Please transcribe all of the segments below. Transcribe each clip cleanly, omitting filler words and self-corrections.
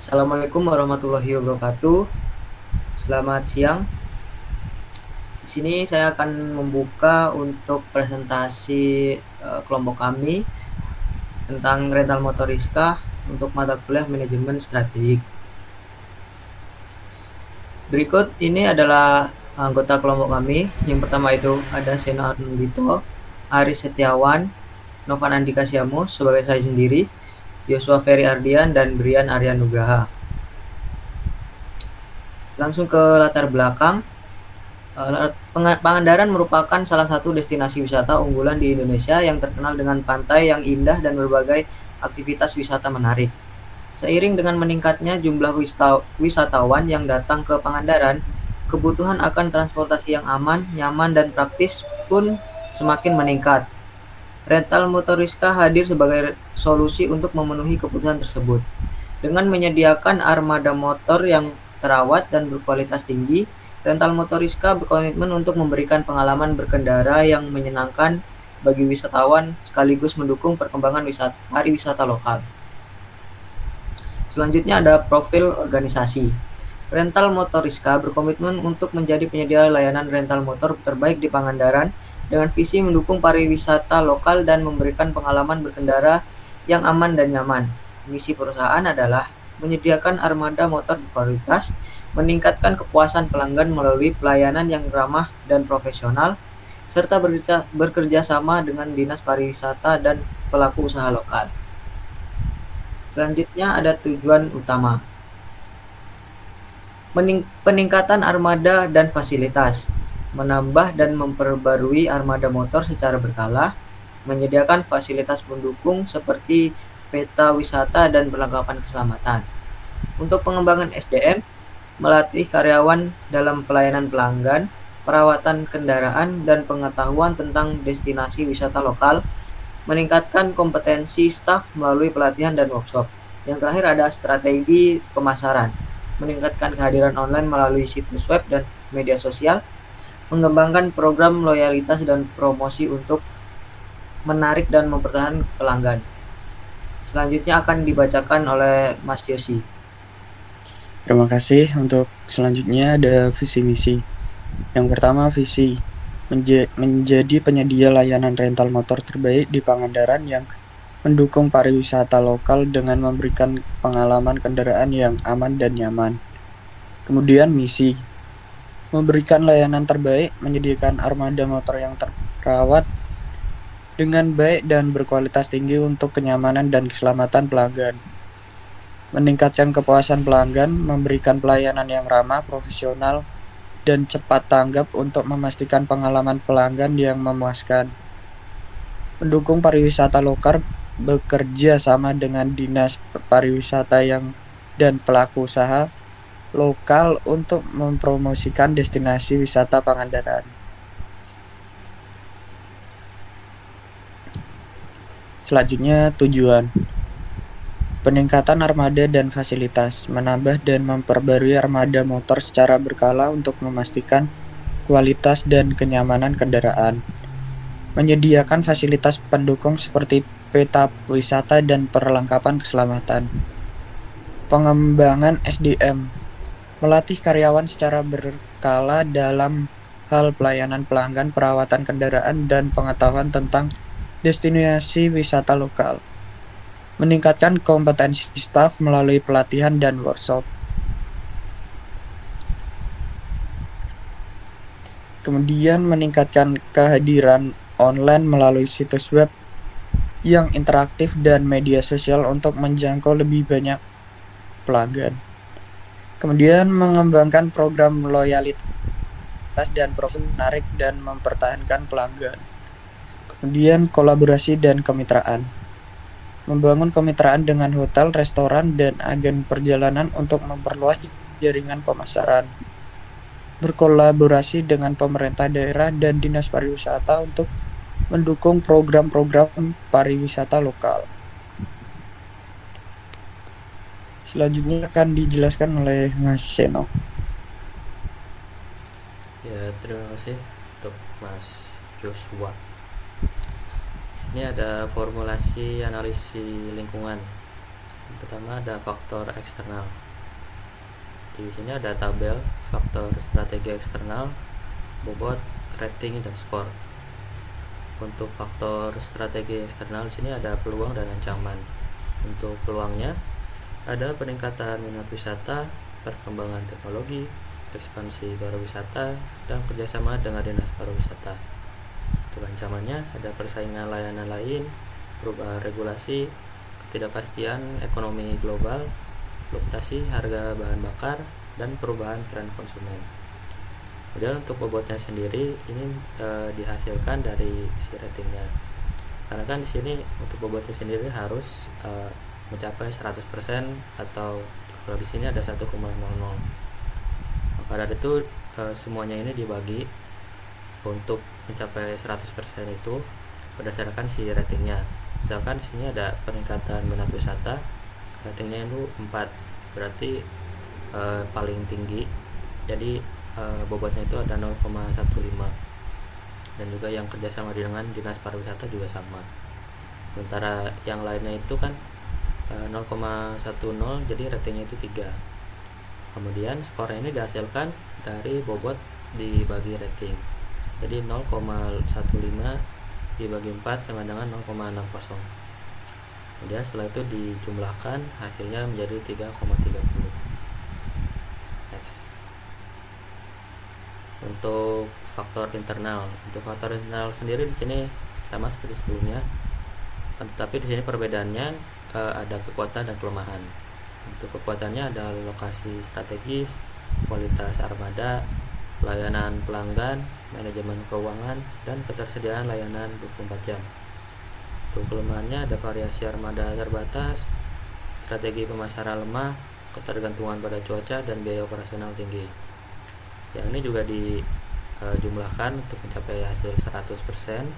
Assalamualaikum warahmatullahi wabarakatuh. Selamat siang. Di sini saya akan membuka untuk presentasi kelompok kami tentang rental motor Rizka untuk mata kuliah manajemen strategik. Berikut ini adalah anggota kelompok kami. Yang pertama itu ada Seno Arnolito, Aris Setiawan, Novan Andika Siamus sebagai saya sendiri, Yosua Ferry Ardian, dan Brian Arya Nugraha. Langsung ke latar belakang. Pangandaran merupakan salah satu destinasi wisata unggulan di Indonesia yang terkenal dengan pantai yang indah dan berbagai aktivitas wisata menarik. Seiring dengan meningkatnya jumlah wisatawan yang datang ke Pangandaran, kebutuhan akan transportasi yang aman, nyaman, dan praktis pun semakin meningkat. Rental motor Rizka hadir sebagai solusi untuk memenuhi kebutuhan tersebut. Dengan menyediakan armada motor yang terawat dan berkualitas tinggi, rental motor Rizka berkomitmen untuk memberikan pengalaman berkendara yang menyenangkan bagi wisatawan sekaligus mendukung perkembangan pariwisata lokal. Selanjutnya ada profil organisasi. Rental Motor Rizka berkomitmen untuk menjadi penyedia layanan rental motor terbaik di Pangandaran dengan visi mendukung pariwisata lokal dan memberikan pengalaman berkendara yang aman dan nyaman. Misi perusahaan adalah menyediakan armada motor berkualitas, meningkatkan kepuasan pelanggan melalui pelayanan yang ramah dan profesional, serta bekerja sama dengan dinas pariwisata dan pelaku usaha lokal. Selanjutnya ada tujuan utama. Peningkatan armada dan fasilitas, menambah dan memperbarui armada motor secara berkala, menyediakan fasilitas pendukung seperti peta wisata dan perlengkapan keselamatan. Untuk pengembangan SDM, melatih karyawan dalam pelayanan pelanggan, perawatan kendaraan, dan pengetahuan tentang destinasi wisata lokal, meningkatkan kompetensi staf melalui pelatihan dan workshop. Yang terakhir ada strategi pemasaran, meningkatkan kehadiran online melalui situs web dan media sosial, mengembangkan program loyalitas dan promosi untuk menarik dan mempertahankan pelanggan. Selanjutnya akan dibacakan oleh Mas Yosi. Terima kasih. Untuk selanjutnya ada visi misi. Yang pertama, visi menjadi penyedia layanan rental motor terbaik di Pangandaran yang mendukung pariwisata lokal dengan memberikan pengalaman kendaraan yang aman dan nyaman. Kemudian misi memberikan layanan terbaik, menyediakan armada motor yang terawat dengan baik dan berkualitas tinggi untuk kenyamanan dan keselamatan pelanggan. Meningkatkan kepuasan pelanggan, memberikan pelayanan yang ramah, profesional, dan cepat tanggap untuk memastikan pengalaman pelanggan yang memuaskan. Mendukung pariwisata lokal, bekerja sama dengan dinas pariwisata dan pelaku usaha lokal untuk mempromosikan destinasi wisata Pangandaran. Selanjutnya tujuan. Peningkatan armada dan fasilitas, menambah dan memperbarui armada motor secara berkala untuk memastikan kualitas dan kenyamanan kendaraan. Menyediakan fasilitas pendukung seperti peta wisata dan perlengkapan keselamatan. Pengembangan SDM, melatih karyawan secara berkala dalam hal pelayanan pelanggan, perawatan kendaraan, dan pengetahuan tentang destinasi wisata lokal. Meningkatkan kompetensi staf melalui pelatihan dan workshop. Kemudian meningkatkan kehadiran online melalui situs web yang interaktif dan media sosial untuk menjangkau lebih banyak pelanggan. Kemudian mengembangkan program loyalitas dan promosi menarik dan mempertahankan pelanggan. Kemudian kolaborasi dan kemitraan. Membangun kemitraan dengan hotel, restoran, dan agen perjalanan untuk memperluas jaringan pemasaran. Berkolaborasi dengan pemerintah daerah dan dinas pariwisata untuk mendukung program-program pariwisata lokal. Selanjutnya akan dijelaskan oleh Mas Seno. Ya, terima kasih untuk Mas Joshua. Di sini ada formulasi analisis lingkungan. Yang pertama ada faktor eksternal. Di sini ada tabel faktor strategi eksternal, bobot, rating, dan skor. Untuk faktor strategi eksternal di sini ada peluang dan ancaman. Untuk peluangnya ada peningkatan minat wisata, perkembangan teknologi, ekspansi pariwisata, dan kerjasama dengan dinas pariwisata. Untuk ancamannya ada persaingan layanan lain, perubahan regulasi, ketidakpastian ekonomi global, fluktuasi harga bahan bakar, dan perubahan tren konsumen. Kemudian untuk bobotnya sendiri ini dihasilkan dari si ratingnya. Karena kan di sini untuk bobotnya sendiri harus mencapai 100% atau kalau di sini ada 1,00. Maka dari itu semuanya ini dibagi untuk mencapai 100% itu berdasarkan si ratingnya. Misalkan di sini ada peningkatan minat wisata, ratingnya itu 4, berarti paling tinggi, jadi bobotnya itu ada 0,15. Dan juga yang kerjasama dengan dinas pariwisata juga sama. Sementara yang lainnya itu kan 0,10, jadi ratingnya itu 3. Kemudian skor ini dihasilkan dari bobot dibagi rating, jadi 0,15 dibagi 4 sama dengan 0,60. Kemudian setelah itu dijumlahkan, hasilnya menjadi 3,30. Next. Untuk faktor internal, sendiri di sini sama seperti sebelumnya, tetapi di sini perbedaannya ada kekuatan dan kelemahan. Untuk kekuatannya ada lokasi strategis, kualitas armada, layanan pelanggan, manajemen keuangan, dan ketersediaan layanan 24 jam. Untuk kelemahannya ada variasi armada terbatas, strategi pemasaran lemah, ketergantungan pada cuaca, dan biaya operasional tinggi. Yang ini juga dijumlahkan untuk mencapai hasil 100%.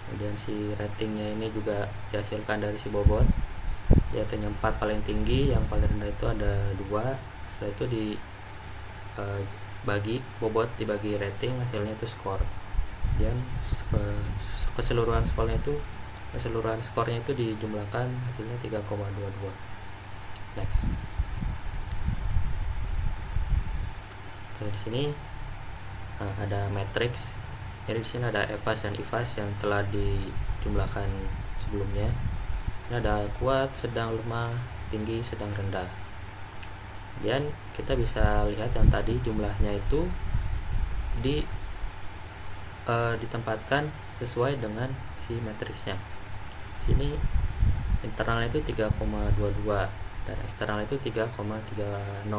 Kemudian si ratingnya ini juga dihasilkan dari si bobot. Dia ratingnya 4 paling tinggi, yang paling rendah itu ada 2. Setelah itu bagi bobot dibagi rating, hasilnya itu skor. Dan keseluruhan skornya itu dijumlahkan, hasilnya 3,22. Next. Oke, di sini ada matriks. Jadi di sini ada EVAS dan IVAS yang telah dijumlahkan sebelumnya. Ini ada kuat, sedang, lemah, tinggi, sedang, rendah. Kemudian kita bisa lihat yang tadi jumlahnya itu ditempatkan sesuai dengan si matriksnya. Sini internalnya itu 3,22 dan eksternal itu 3,30.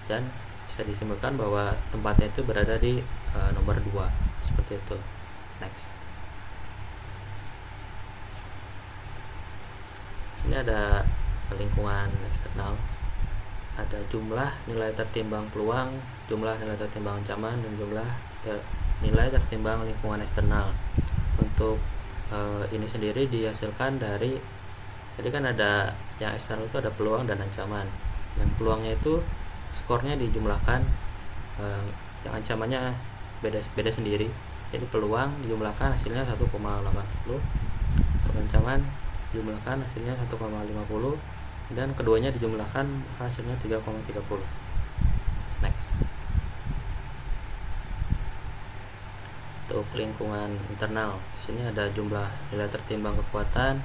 Dan bisa disimpulkan bahwa tempatnya itu berada di nomor 2, seperti itu. Next. Sini ada lingkungan eksternal, ada jumlah nilai tertimbang peluang, jumlah nilai tertimbang ancaman, dan jumlah nilai tertimbang lingkungan eksternal. Untuk ini sendiri dihasilkan dari, jadi kan ada yang eksternal itu ada peluang dan ancaman. Yang peluangnya itu skornya dijumlahkan, yang ancamannya beda sendiri. Jadi peluang dijumlahkan hasilnya 1,80, untuk ancaman dijumlahkan hasilnya 1,50, dan keduanya dijumlahkan hasilnya 3,30. Next. Untuk lingkungan internal, sini ada jumlah nilai tertimbang kekuatan,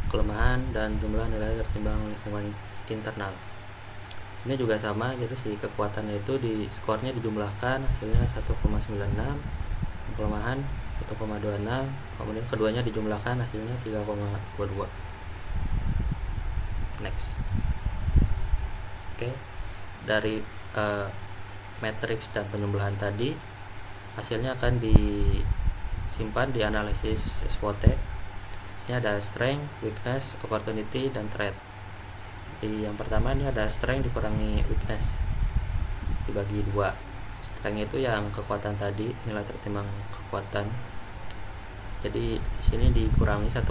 kelemahan, dan jumlah nilai tertimbang lingkungan internal. Ini juga sama, jadi si kekuatannya itu di skornya dijumlahkan, hasilnya 1,96, kelemahan 1,26, kemudian keduanya dijumlahkan hasilnya 3,22. Next. Oke, dari matriks dan penjumlahan tadi, hasilnya akan disimpan di analisis SWOT. Ini ada strength, weakness, opportunity, dan threat. Di yang pertama ini ada strength dikurangi weakness, dibagi 2. Strength itu yang kekuatan tadi, nilai tertimbang kekuatan. Jadi di sini dikurangi 1,96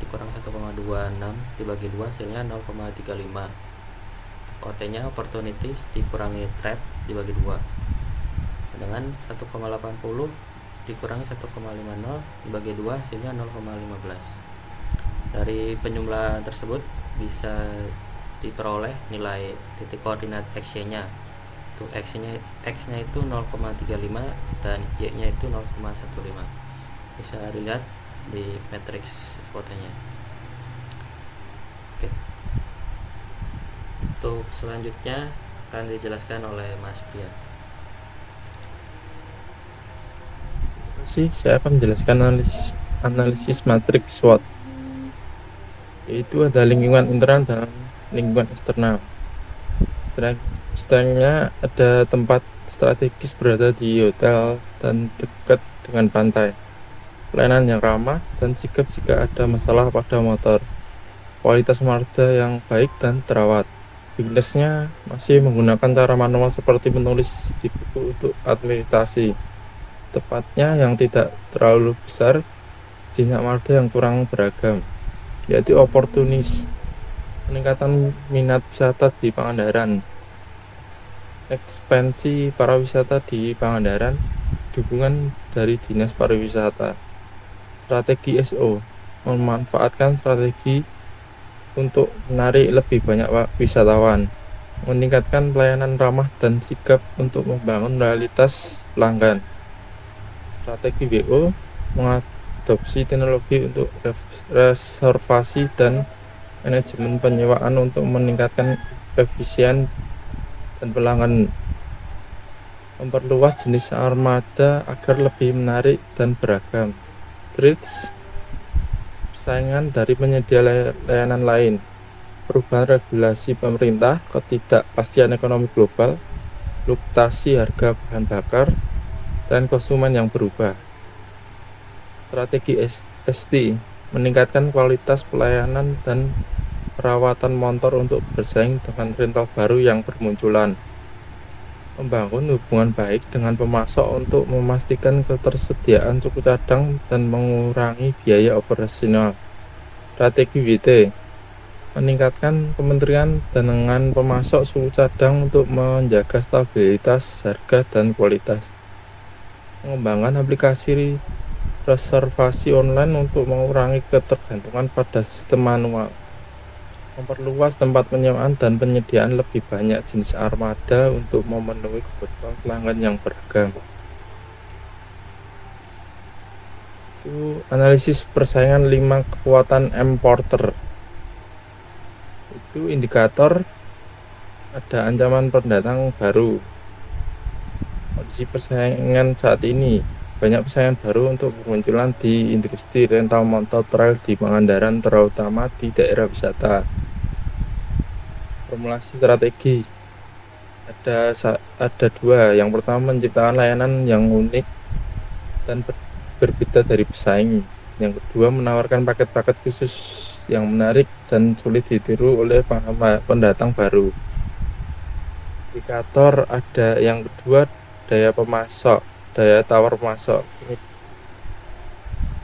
dikurang 1,26 dibagi 2, hasilnya 0,35. OT-nya opportunities dikurangi threat dibagi 2. Dengan 1,80 dikurangi 1,50 dibagi 2, hasilnya 0,15. Dari penyumlahan tersebut bisa diperoleh nilai titik koordinat x-nya. Tuh x-nya itu 0,35 dan y-nya itu 0,15. Bisa dilihat di matriks fotonya. Oke. Untuk selanjutnya akan dijelaskan oleh Mas Brian. Saya akan menjelaskan analisis matriks SWOT, yaitu ada lingkungan internal dan lingkungan eksternal. Strength-nya ada tempat strategis berada di hotel dan dekat dengan pantai, pelayanan yang ramah, dan sigap jika ada masalah pada motor, kualitas marga yang baik dan terawat. Weakness-nya masih menggunakan cara manual seperti menulis di buku untuk administrasi, tepatnya yang tidak terlalu besar, jenis marga yang kurang beragam, yaitu opportunis, peningkatan minat wisata di Pangandaran, ekspansi para wisata di Pangandaran, dukungan dari dinas pariwisata. Strategi SO, memanfaatkan strategi untuk menarik lebih banyak wisatawan, meningkatkan pelayanan ramah dan sigap untuk membangun loyalitas pelanggan. Strategi WO, mengadopsi teknologi untuk reservasi dan manajemen penyewaan untuk meningkatkan efisien dan pelanggan, memperluas jenis armada agar lebih menarik dan beragam. Threats, persaingan dari penyedia layanan lain, perubahan regulasi pemerintah, ketidakpastian ekonomi global, fluktuasi harga bahan bakar, tren konsumen yang berubah. Strategi ST, meningkatkan kualitas pelayanan dan perawatan motor untuk bersaing dengan rental baru yang bermunculan, membangun hubungan baik dengan pemasok untuk memastikan ketersediaan suku cadang dan mengurangi biaya operasional. Strategi WT, meningkatkan kementerian dengan pemasok suku cadang untuk menjaga stabilitas harga dan kualitas. Mengembangkan aplikasi reservasi online untuk mengurangi ketergantungan pada sistem manual. Memperluas tempat penyewaan dan penyediaan lebih banyak jenis armada untuk memenuhi kebutuhan pelanggan yang beragam. Analisis persaingan 5 kekuatan importer. Itu indikator ada ancaman pendatang baru. Kondisi persaingan saat ini, banyak persaingan baru untuk bermunculan di industri rental motor trail di Pangandaran, terutama di daerah wisata. Formulasi strategi ada dua. Yang pertama, menciptakan layanan yang unik dan berbeda dari pesaing. Yang kedua, menawarkan paket-paket khusus yang menarik dan sulit ditiru oleh pendatang baru. Indikator ada yang kedua, daya tawar pemasok.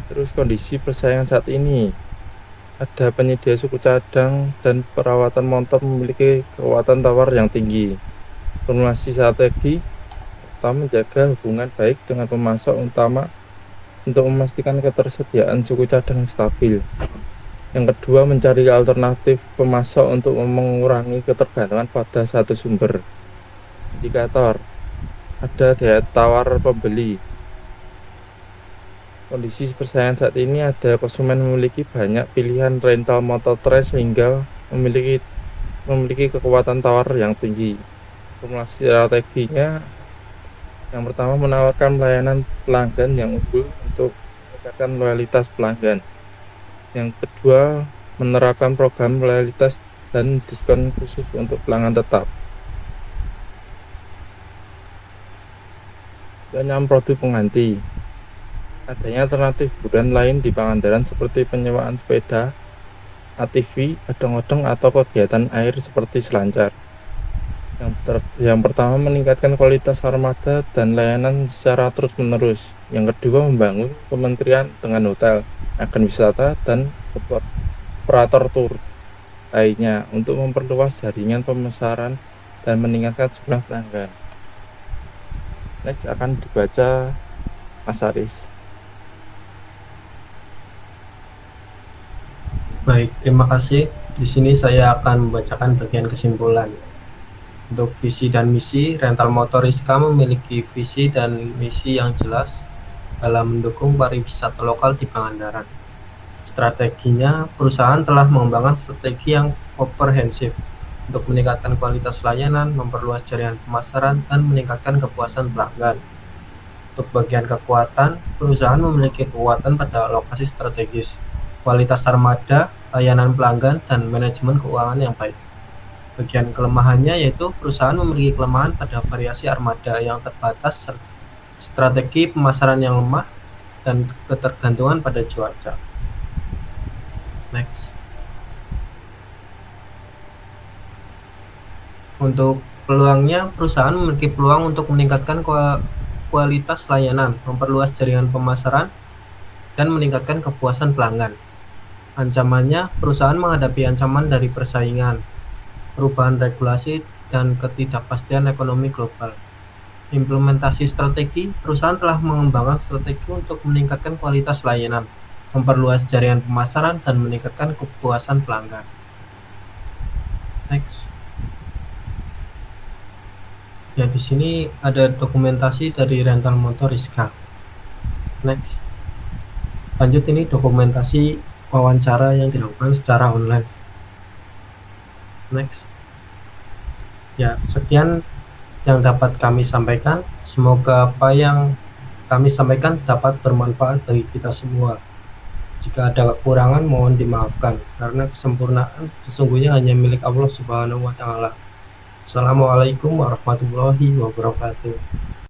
Terus kondisi persaingan saat ini, ada penyedia suku cadang dan perawatan motor memiliki kekuatan tawar yang tinggi. Formulasi strategi pertama, menjaga hubungan baik dengan pemasok utama untuk memastikan ketersediaan suku cadang yang stabil. Yang kedua, mencari alternatif pemasok untuk mengurangi ketergantungan pada satu sumber. Indikator ada daya tawar pembeli. Kondisi persaingan saat ini ada konsumen memiliki banyak pilihan rental motor trail sehingga memiliki kekuatan tawar yang tinggi. Formulasi strateginya, yang pertama, menawarkan pelayanan pelanggan yang unggul untuk meningkatkan loyalitas pelanggan. Yang kedua, menerapkan program loyalitas dan diskon khusus untuk pelanggan tetap. Penyewaan produk pengganti. Adanya alternatif hiburan lain di Pangandaran seperti penyewaan sepeda, ATV, odong-odong, atau kegiatan air seperti selancar. Yang pertama, meningkatkan kualitas armada dan layanan secara terus-menerus. Yang kedua, membangun kementerian dengan hotel, agen wisata, dan operator tur lainnya untuk memperluas jaringan pemesanan dan meningkatkan jumlah pelanggan. Next akan dibaca Mas Aris. Baik, terima kasih. Di sini saya akan membacakan bagian kesimpulan. Untuk visi dan misi, Rental Motor Rizka memiliki visi dan misi yang jelas dalam mendukung pariwisata lokal di Pangandaran. Strateginya, perusahaan telah mengembangkan strategi yang komprehensif untuk meningkatkan kualitas layanan, memperluas jaringan pemasaran, dan meningkatkan kepuasan pelanggan. Untuk bagian kekuatan, perusahaan memiliki kekuatan pada lokasi strategis, kualitas armada, layanan pelanggan, dan manajemen keuangan yang baik. Bagian kelemahannya yaitu perusahaan memiliki kelemahan pada variasi armada yang terbatas, strategi pemasaran yang lemah, dan ketergantungan pada cuaca. Next. Untuk peluangnya, perusahaan memiliki peluang untuk meningkatkan kualitas layanan, memperluas jaringan pemasaran, dan meningkatkan kepuasan pelanggan. Ancamannya, perusahaan menghadapi ancaman dari persaingan, perubahan regulasi, dan ketidakpastian ekonomi global. Implementasi strategi, perusahaan telah mengembangkan strategi untuk meningkatkan kualitas layanan, memperluas jaringan pemasaran, dan meningkatkan kepuasan pelanggan. Next. Ya, di sini ada dokumentasi dari Rental Motor Rizka. Next. Lanjut, ini dokumentasi wawancara yang dilakukan secara online. Next. Ya, sekian yang dapat kami sampaikan. Semoga apa yang kami sampaikan dapat bermanfaat bagi kita semua. Jika ada kekurangan, mohon dimaafkan, karena kesempurnaan sesungguhnya hanya milik Allah Subhanahu wa Ta'ala. Assalamualaikum warahmatullahi wabarakatuh.